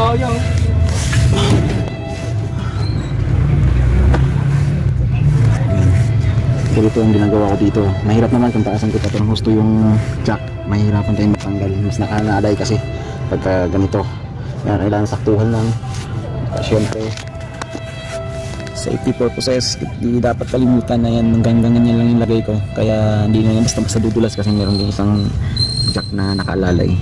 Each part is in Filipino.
Sayang. Ganito ang ginagawa ko dito. Mahirap naman kung taasan ko patong gusto yung jack. Mahirapan tayong matanggal. Mas nakanaaday kasi pagka ganito. Kaya kailangan saktuhan lang. Siyempre, safety purposes, hindi dapat kalimutan na yan. Hanggang ganyan lang yung lagay ko. Kaya hindi na yan basta dudulas kasi meron din isang jack na nakaalalay.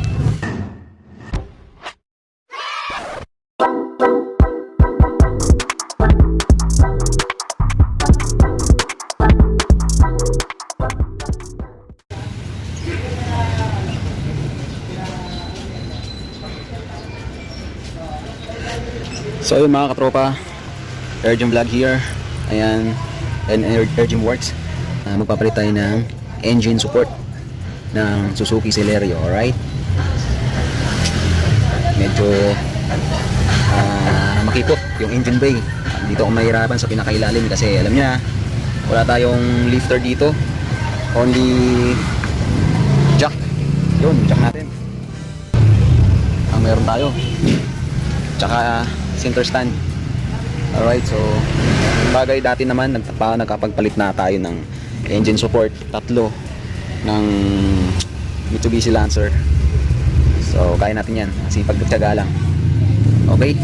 So yun mga katropa, Urgent Vlog here. Ayan, and Urgent Works. Magpapalit tayo ng engine support ng Suzuki Celerio, alright? Medyo makipot yung engine bay. Dito ako mahirapan sa pinakailalim kasi alam niya, wala tayong lifter dito. Only jack. Yun, jack natin. Ang meron tayo. Tsaka center stand. Alright, so bagay dati naman nagkapagpalit na tayo ng engine support, tatlo ng Mitsubishi Lancer. So kaya natin yan, sipag at tiyaga lang. Okay.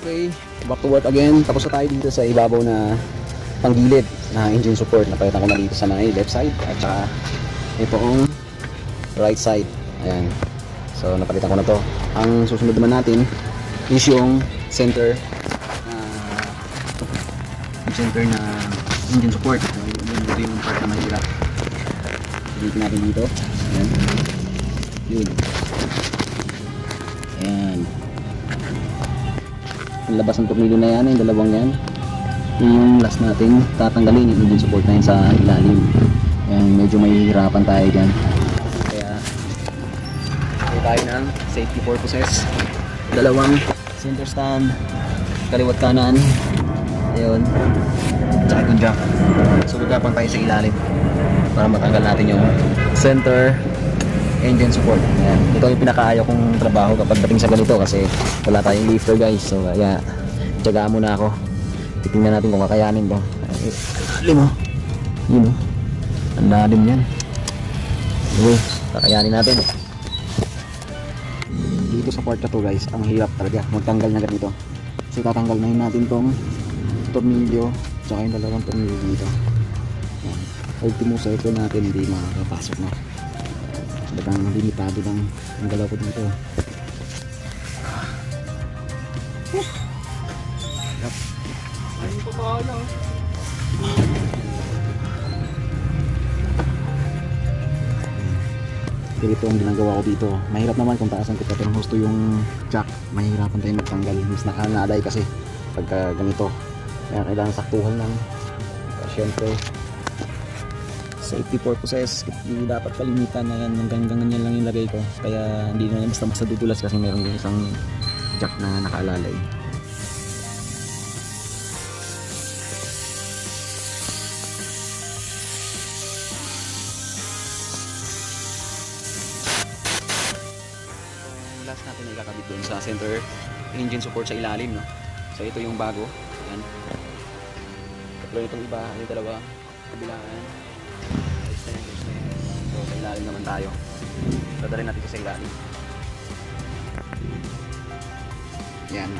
Okay, back to work again. Tapos na tayo dito sa ibabaw na panggilid na engine support. Napalitan ko na dito sa may left side. At saka ito ang right side. Ayan. So napalitan ko na to. Ang susunod naman natin is yung center na engine support. So, ito yung part na mahirap. Dito natin dito. Ayan. Yun. Ayan. Ang labas ng tornilyo na yan, yung dalawang yan. Yung last natin tatanggalin yung engine support na yun sa ilalim. Ayan, medyo mahihirapan tayo dyan. Kaya tayo ng safety purposes. Dalawang center stand, kaliwat kanan. Ayun. Tsaka itong jack. So gagapang tayo sa ilalim para matanggal natin yung center engine support. Ayan. Ito yung pinakaayaw kong trabaho kapag dating sa ganito kasi wala tayong lifter guys. So kaya tiyagaan muna ako. Titingnan natin kung kakayanin to. Lalim mo. Yun o. Ang lalim yan. Okay, kakayanin natin. Dito sa part na to guys, ang hirap talaga magtanggal na ganito. So tatanggal na yun natin tong tornilyo tsaka yung dalawang tornilyo dito. Ultimo circle natin hindi makakapasok na. Talagang limitado lang ang galaw ko dito. Ayun pa ba lang? Ganito ang ginagawa ko dito. Mahirap naman kung taasan ko pa pero gusto yung jack. Mahirapan tayo magtanggal. Mas nakanalay kasi pagka ganito. Kaya kailangan saktuhan lang. Siyempre safety purposes, hindi dapat kalimitan na yan, hanggang ganyan lang yung lagay ko, kaya hindi na basta dudulas kasi meron din isang jack na nakaalalay. Last natin ay kakabit dun sa center engine support sa ilalim, no? So ito yung bago, yan. Tatlo itong iba, yung dalawa kabilaan. So sa ilalim naman tayo. Dadalhin natin sa ilalim. Yan.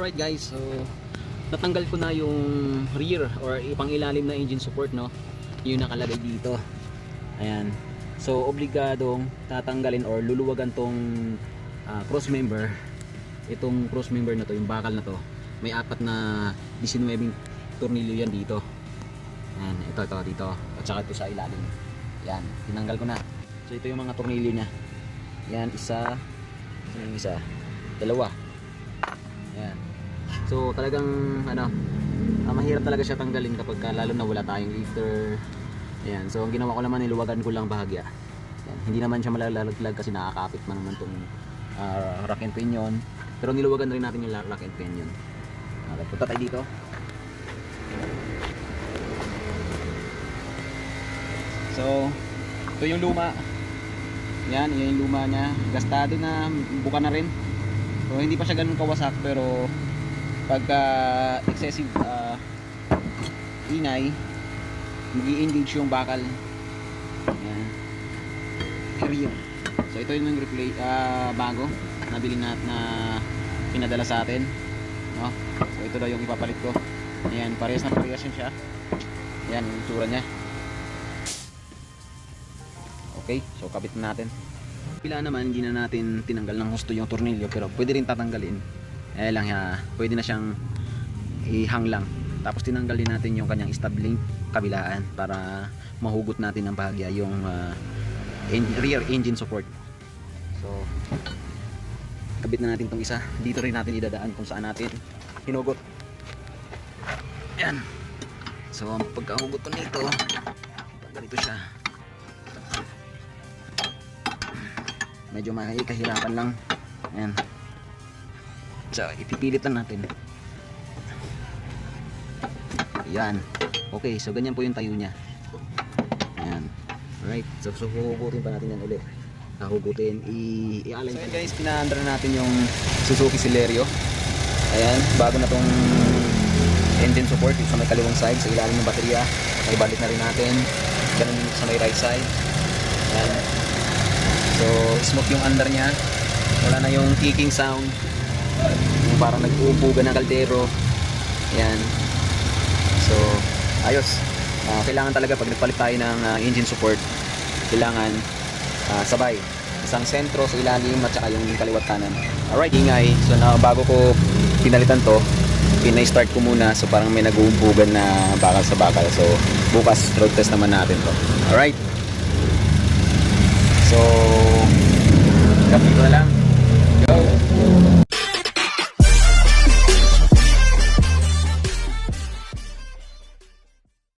Alright guys, so natanggal ko na yung rear or ipang ilalim na engine support, no? Yung nakalagay dito. Ayan. So obligadong tatanggalin or luluwagan tong cross member. Itong cross member na to, yung bakal na to, may 4 na 19 tornilyo yan dito. Ayan, ito dito. At saka ito sa ilalim. Ayan, tinanggal ko na. So ito yung mga tornilyo niya. Yan, isa. Yung isa. Dalawa. Ayan. So talagang mahirap talaga siya tanggalin kapag lalo na wala tayong lifter. Ayan. So ang ginawa ko naman, niluwagan ko lang bahagya. Ayan. Hindi naman siya malalaglag kasi nakakapit man naman itong rack and pinion. Pero niluwagan rin natin yung rack and pinion. Okay, punta tayo dito. So ito yung luma. Yan yung luma niya. Gastado na, buka na rin. So hindi pa siya ganun kawasak, pero pagka excessive ingay, mag-i-engage yung bakal. Yan. Rear. So ito yung bago nabili na pinadala sa atin, no? So ito daw yung ipapalit ko. Ayan, parehas na parehas yun siya. Ayan, yung tsura niya. Okay, so kabit na natin. Pila naman, hindi na natin tinanggal ng husto yung tornilyo, pero pwede rin tatanggalin. Lang ha, pwede na siyang ihang lang. Tapos tinanggalin natin yung kanyang stab link kabilaan para mahugot natin ng bahagya yung rear engine support. So kabit na natin tong isa. Dito rin natin idadaan kung saan natin hinugot. Yan. So ang pagkahugot ko nito, ganito siya. Medyo kahirapan lang. Ayan. So ipipilit lang natin. Yan. Okay, so ganyan po yung tayo niya. Ayan. Alright, so huhugutin pa natin yan ulit. Hugutin, i-align. So guys, pinaandar na natin yung Suzuki Celerio. Ayan, bago na tong engine support sa may kaliwang side, sa ilalim ng baterya. May balik na rin natin. Ganun sa may right side. Ayan. So smooth yung andar niya. Wala na yung ticking sound. Yung parang nag-uubugan ng kaldero. Ayan. So ayos. Kailangan talaga pag nagpalit tayo ng engine support, kailangan sabay. Isang sentro sa ilalim at saka yung kaliwat kanan. Alright, ingay. So bago ko pinalitan to, pinay-start ko muna. So parang may nag-uumbugan na bakal sa bakal. So bukas road test naman natin to. Alright. So kapit ko na lang.